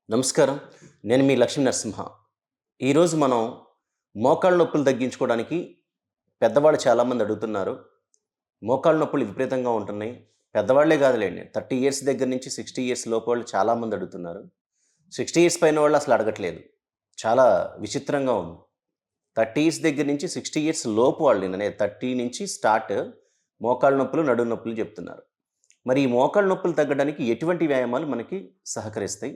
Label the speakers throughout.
Speaker 1: నమస్కారం. నేను మీ లక్ష్మీ నరసింహ. ఈరోజు మనం మోకాళ్ళ నొప్పులు తగ్గించుకోవడానికి పెద్దవాళ్ళు చాలామంది అడుగుతున్నారు. మోకాళ్ళ నొప్పులు విపరీతంగా ఉంటున్నాయి. పెద్దవాళ్ళే కాదులెండి. 30 ఇయర్స్ దగ్గర నుంచి 60 ఇయర్స్ లోపోళ్ళు చాలామంది అడుగుతున్నారు. 60 ఇయర్స్ పైన వాళ్ళు అసలు అడగట్లేదు. చాలా విచిత్రంగా ఉంది. 30 ఇయర్స్ దగ్గర నుంచి 60 ఇయర్స్ లోపు వాళ్ళు నేననేది 30 నుంచి స్టార్ట్ మోకాళ్ళ నొప్పులు, నడుము నొప్పులు చెప్తున్నారు. మరి ఈ మోకాళ్ళ నొప్పులు తగ్గడానికి ఎటువంటి వ్యాయామాలు మనకి సహకరిస్తాయి?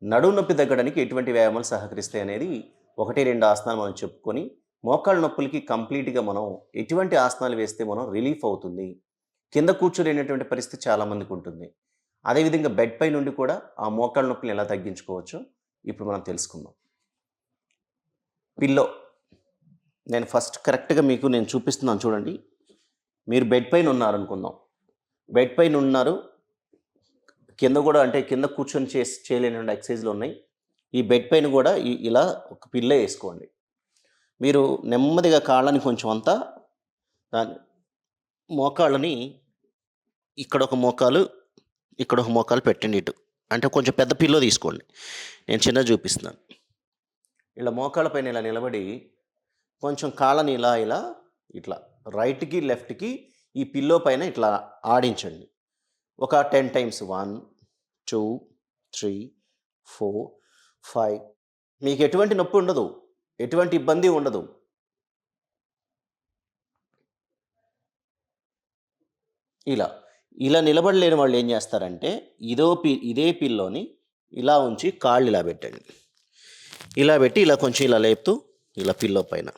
Speaker 1: నడుము నొప్పి తగ్గడానికి ఎటువంటి వ్యాయామాలు సహకరిస్తాయి అనేది 1, 2 ఆసనాలు మనం చెప్పుకొని, మోకాళ్ళ నొప్పులకి కంప్లీట్‌గా మనం ఎటువంటి ఆసనాలు వేస్తే మనం రిలీఫ్ అవుతుంది. కింద కూర్చోలేనటువంటి పరిస్థితి చాలామందికుంటుంది. అదేవిధంగా బెడ్ పై నుండి కూడా ఆ మోకాళ్ళ నొప్పులను ఎలా తగ్గించుకోవచ్చో ఇప్పుడు మనం తెలుసుకుందాం. పిల్లో నేను ఫస్ట్ కరెక్ట్‌గా మీకు నేను చూపిస్తున్నాను చూడండి. మీరు బెడ్ పైన ఉన్నారనుకుందాం. బెడ్ పైన ఉన్నారు. కింద గూడా అంటే కింద కూర్చొని చేయలేనటువంటి ఎక్సర్‌సైజ్‌లున్నాయి. ఈ బెడ్ పైన గూడా ఇలా ఒక పిల్లో ఏసుకోండి. మీరు నెమ్మదిగా కాళ్ళని కొంచెం అంతా దాన్ని మోకాళ్ళని ఇక్కడొక మోకాలు, ఇక్కడొక మోకాలు పెట్టండి ఇటు. అంటే కొంచెం పెద్ద పిల్లో తీసుకోండి. నేను చిన్నది చూపిస్తున్నాను. ఇలా మోకాళ్ళ పైన ఇలా నిలబడి కొంచెం కాళ్ళని ఇలా ఇట్లా రైట్‌కి, లెఫ్ట్‌కి ఈ పిల్లో పైన ఇట్లా ఆడించండి. ఒక 10 టైమ్స్ 1, 2, 3, 4, 5 మీకు ఎటువంటి నొప్పి ఉండదు. ఎటువంటి ఇబ్బంది ఉండదు. ఇలా. ఇలా నిలబడలేని వాళ్ళు ఏం చేస్తారంటే ఇదే పిల్లోని ఇలా ఉంచి కాళ్ళు ఇలా పెట్టండి. ఇలా పెట్టి ఇలా కొంచెం ఇలా లేపుతూ ఇలా పిల్లో పైన.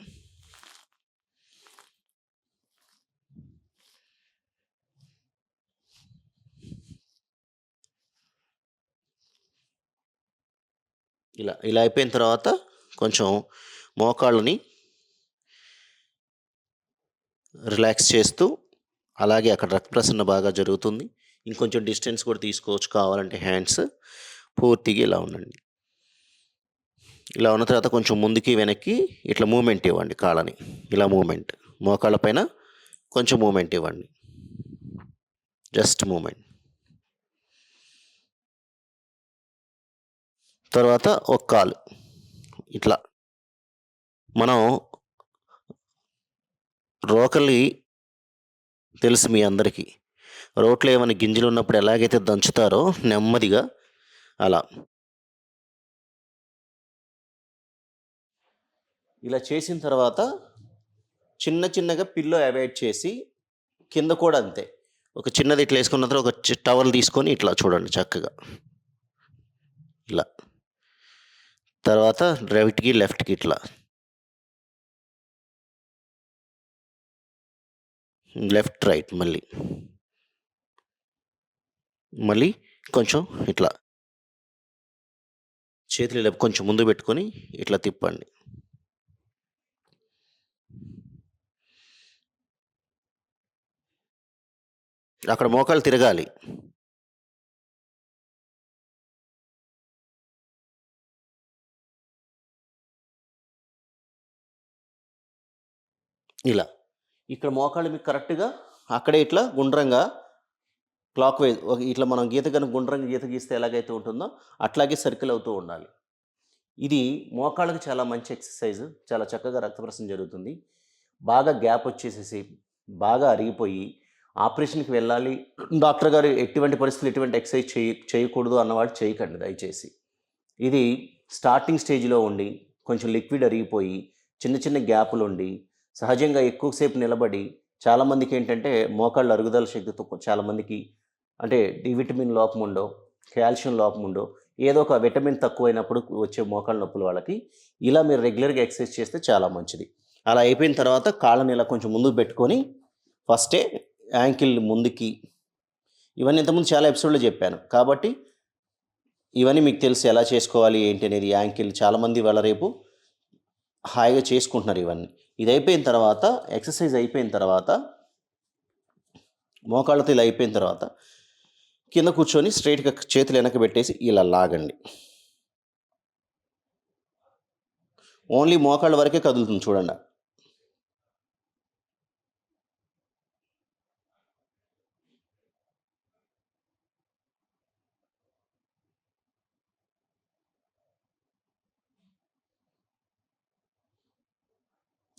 Speaker 1: ఇలా అయిపోయిన తర్వాత కొంచెం మోకాళ్ళని రిలాక్స్ చేస్తూ అలాగే అక్కడ రక్త ప్రసరణ బాగా జరుగుతుంది. ఇంకొంచెం డిస్టెన్స్ కూడా తీసుకోవచ్చు కావాలంటే హ్యాండ్స్. పూర్తిగా ఇలా ఉండండి. ఇలా ఉన్న తర్వాత కొంచెం ముందుకి, వెనక్కి ఇట్లా మూవ్‌మెంట్ ఇవ్వండి కాళ్ళని. ఇలా మూవ్‌మెంట్. మోకాళ్ళ పైన కొంచెం మూవ్‌మెంట్ ఇవ్వండి. Just movement. తర్వాత ఒక కాలు ఇట్లా. మనం రోకలి తెలుసు మీ అందరికీ. రోట్లో ఏమైనా గింజలున్నప్పుడు ఎలాగైతే దంచుతారో నెమ్మదిగా అలా. ఇలా చేసిన తర్వాత చిన్నగా పిల్లో అవాయిడ్ చేసి కింద కూడా అంతే. ఒక చిన్నది ఇట్లా ఏసుకున్న తర్వాత ఒక టవల్ తీసుకొని ఇట్లా చూడండి చక్కగా. ఇలా. తర్వాత రైట్‌కి, లెఫ్ట్‌కి ఇట్లా. లెఫ్ట్, రైట్ మళ్ళీ. మళ్ళీ కొంచెం ఇట్లా. చేతులు ఇలా కొంచెం ముందు పెట్టుకొని ఇట్లా తిప్పండి. అక్కడ మోకాళ్ళు తిరగాలి. ఇలా. ఇక్కడ మోకాళ్ళు మీకు కరెక్ట్‌గా అక్కడే ఇట్లా గుండ్రంగా క్లాక్ వైజ్ ఇట్లా మనం గీత గనుక గుండ్రంగా గీత గీస్తే ఎలాగైతే ఉంటుందో అట్లాగే సర్కిల్ అవుతూ ఉండాలి. ఇది మోకాళ్ళకి చాలా మంచి ఎక్సర్సైజ్. చాలా చక్కగా రక్త ప్రసరణ జరుగుతుంది. బాగా గ్యాప్ వచ్చేసేసి, బాగా అరిగిపోయి ఆపరేషన్‌కి వెళ్ళాలి. డాక్టర్ గారు ఎటువంటి పరిస్థితుల్లో ఎటువంటి ఎక్సర్సైజ్ చేయకూడదు అన్నవాళ్ళు చేయకండి దయచేసి. ఇది స్టార్టింగ్ స్టేజ్‌లో ఉండి, కొంచెం లిక్విడ్ అరిగిపోయి, చిన్న గ్యాపులుండి, సహజంగా ఎక్కువ సేపు నిలబడి చాలామందికేంటంటే మోకాళ్ళ అరుగుదల శక్తితో చాలామందికి అంటే డి విటమిన్ లోపముండో, కాల్షియం లోపముండో, ఏదో ఒక విటమిన్ తక్కువైనప్పుడు వచ్చే మోకాళ్ళ నొప్పులు వాళ్ళకి ఇలా మీరు రెగ్యులర్‌గా ఎక్సర్సైజ్ చేస్తే చాలా మంచిది. అలా అయిపోయిన తర్వాత కాళ్ళని ఇలా కొంచెం ముందుకు పెట్టుకొని ఫస్టే యాంకిల్ ముందుకి ఇవన్నీ ఇంతకుముందు చాలా ఎపిసోడ్‌లో చెప్పాను. కాబట్టి ఇవన్నీ మీకు తెలుసు ఎలా చేసుకోవాలి ఏంటి అనేది యాంకిల్ చాలామంది ఇవాళ రేపు హాయిగా చేసుకుంటున్నారు ఇవన్నీ. ఇది అయిపోయిన తర్వాత ఎక్సర్సైజ్ అయిపోయిన తర్వాత మోకాళ్ళతో ఇలా అయిపోయిన తర్వాత కింద కూర్చొని స్ట్రెయిట్‌గా చేతులు వెనక్కి పెట్టేసి ఇలా లాగండి. ఓన్లీ మోకాళ్ళ వరకే కదులుతుంది చూడండి.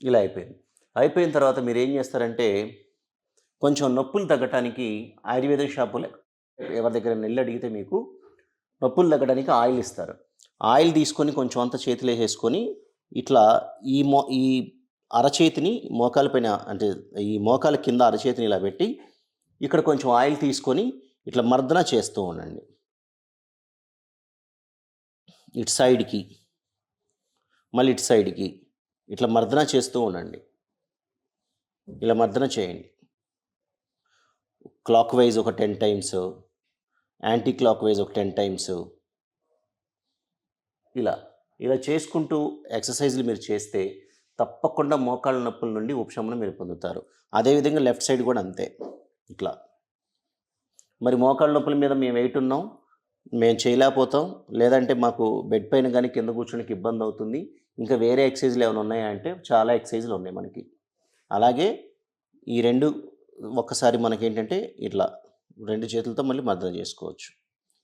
Speaker 1: ఇలా అయిపోయింది. అయిపోయిన తర్వాత మీరేం చేస్తారంటే, కొంచెం నొప్పులు తగ్గటానికి ఆయుర్వేదం షాపులో ఎవరి దగ్గరైనా ఎళ్లి అడిగితే మీకు నొప్పులు తగ్గడానికి ఆయిల్ ఇస్తారు. ఆయిల్ తీసుకొని కొంచెం అంతా చేతిలో ఏసేసుకొని, ఇట్లా ఈ అరచేతిని మోకాలు పైన, అంటే ఈ మోకాలు కింద అరచేతిని ఇలా పెట్టి, ఇక్కడ కొంచెం ఆయిల్ తీసుకొని ఇట్లా మర్దన చేస్తూ ఉండండి. ఇటు సైడ్‌కి, మళ్ళీ ఇటు సైడ్‌కి ఇట్లా మర్దన చేస్తూ ఉండండి. ఇలా మర్దన చేయండి. క్లాక్ వైజ్ ఒక 10 టైమ్స్, యాంటీ క్లాక్ వైజ్ ఒక 10 టైమ్స్. ఇలా చేసుకుంటూ ఎక్సర్సైజ్లు మీరు చేస్తే తప్పకుండా మోకాళ్ళ నొప్పుల నుండి ఉపశమనం మీరు పొందుతారు. అదేవిధంగా లెఫ్ట్ సైడ్ కూడా అంతే. ఇట్లా మరి మోకాళ్ళ నొప్పుల మీద మేము వెయిట్ ఉన్నాం, మేము చేయలేకపోతాం, లేదంటే మాకు బెడ్ పైన కానీ కింద కూర్చోడానికి ఇబ్బంది అవుతుంది, ఇంకా వేరే ఎక్సర్సైజ్లు ఏమైనా ఉన్నాయా అంటే చాలా ఎక్సర్సైజ్లు ఉన్నాయి మనకి. అలాగే ఈ రెండు ఒక్కసారి మనకేంటంటే ఇట్లా 2 చేతులతో మళ్ళీ మర్దన చేసుకోవచ్చు.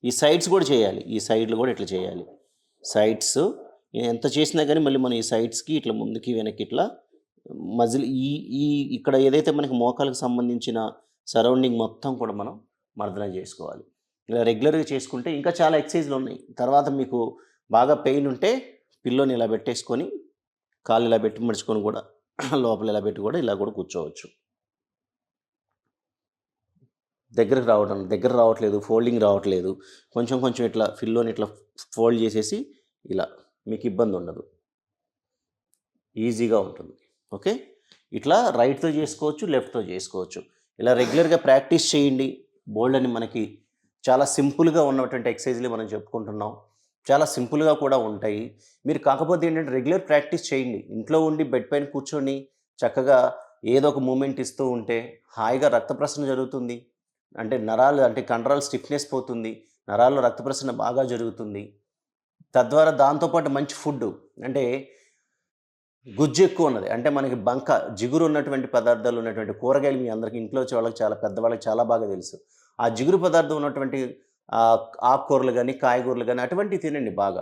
Speaker 1: ఈ సైడ్స్ కూడా చేయాలి. ఈ సైడ్లు కూడా ఇట్లా చేయాలి. సైడ్స్ ఎంత చేసినా కానీ మళ్ళీ మనం ఈ సైడ్స్కి ఇట్లా ముందుకి వెనక్కి ఇట్లా మజిల్ ఈ ఈ ఇక్కడ ఏదైతే మనకి మోకాలకు సంబంధించిన సరౌండింగ్ మొత్తం కూడా మనం మర్దన చేసుకోవాలి. ఇలా రెగ్యులర్గా చేసుకుంటే ఇంకా చాలా ఎక్సర్సైజ్లు ఉన్నాయి. తర్వాత మీకు బాగా పెయిన్ ఉంటే పిల్లోని ఇలా పెట్టేసుకొని, కాళ్ళు ఇలా పెట్టి మడుచుకొని కూడా లోపల ఇలా పెట్టి కూడా ఇలా కూడా కూర్చోవచ్చు. దగ్గర రావట్లేదు, ఫోల్డింగ్ రావట్లేదు, కొంచెం ఇట్లా పిల్లోని ఇట్లా ఫోల్డ్ చేసేసి ఇలా మీకు ఇబ్బంది ఉండదు, ఈజీగా ఉంటుంది. ఓకే, ఇట్లా రైట్తో చేసుకోవచ్చు, లెఫ్ట్తో చేసుకోవచ్చు. ఇలా రెగ్యులర్గా ప్రాక్టీస్ చేయండి. బోల్డ్ అని మనకి చాలా సింపుల్గా ఉన్నటువంటి ఎక్సర్సైజ్లు మనం చెప్పుకుంటున్నాం. చాలా సింపుల్గా కూడా ఉంటాయి. మీరు కాకపోతే ఏంటంటే రెగ్యులర్ ప్రాక్టీస్ చేయండి. ఇంట్లో ఉండి బెడ్ పైన కూర్చొని చక్కగా ఏదో ఒక మూమెంట్ ఇస్తూ ఉంటే హాయిగా రక్త ప్రసరణ జరుగుతుంది. అంటే నరాలు, అంటే కండరాలు స్టిఫ్నెస్ పోతుంది, నరాల్లో రక్త ప్రసరణ బాగా జరుగుతుంది. తద్వారా దాంతోపాటు మంచి ఫుడ్డు, అంటే గుజ్జు ఎక్కువ ఉన్నది, అంటే మనకి జిగురు ఉన్నటువంటి పదార్థాలు ఉన్నటువంటి కూరగాయలు మీ అందరికీ ఇంట్లో వచ్చే వాళ్ళకి, చాలా పెద్దవాళ్ళకి చాలా బాగా తెలుసు. ఆ జిగురు పదార్థం ఉన్నటువంటి ఆకుకూరలు కానీ కాయగూరలు కానీ అటువంటివి తినండి. బాగా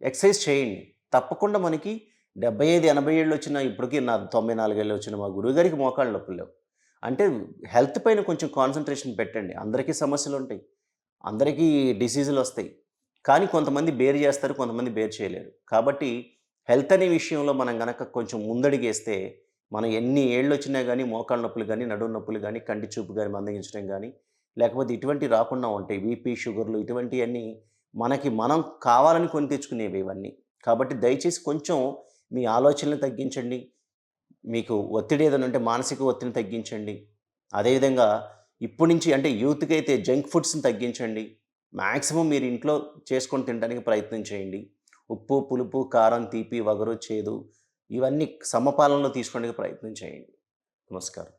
Speaker 1: ఎక్సర్సైజ్ చేయండి. తప్పకుండా మనకి 75-80 ఏళ్ళు వచ్చిన, ఇప్పటికీ నా 94 ఏళ్ళు వచ్చిన మా గురువుగారికి మోకాళ్ళ నొప్పులు లేవు. అంటే హెల్త్ పైన కొంచెం కాన్సన్ట్రేషన్ పెట్టండి. అందరికీ సమస్యలు ఉంటాయి, అందరికీ డిసీజులు వస్తాయి, కానీ కొంతమంది బేర్ చేస్తారు, కొంతమంది బేర్ చేయలేరు. కాబట్టి హెల్త్ అనే విషయంలో మనం గనక కొంచెం ముందడిగేస్తే, మనం ఎన్ని ఏళ్ళు వచ్చినా కానీ మోకాళ్ళ నొప్పులు కానీ, నడుము నొప్పులు కానీ, కంటి చూపు కానీ మందగించడం కానీ, లేకపోతే ఇటువంటివి రాకుండా ఉంటాయి. బీపీ, షుగర్లు ఇటువంటివన్నీ మనం కావాలని కొని తెచ్చుకునేవి ఇవన్నీ. కాబట్టి దయచేసి కొంచెం మీ ఆలోచనలు తగ్గించండి. మీకు ఒత్తిడి ఏదైనా ఉంటే మానసిక ఒత్తిడిని తగ్గించండి. అదేవిధంగా ఇప్పటి నుంచి, అంటే యూత్‌కి అయితే జంక్ ఫుడ్స్ని తగ్గించండి. మ్యాక్సిమం మీరు ఇంట్లో చేసుకొని తినడానికి ప్రయత్నం చేయండి. ఉప్పు, పులుపు, కారం, తీపి, వగరు, చేదు ఇవన్నీ సమపాలనలో తీసుకోవడానికి ప్రయత్నం చేయండి. నమస్కారం.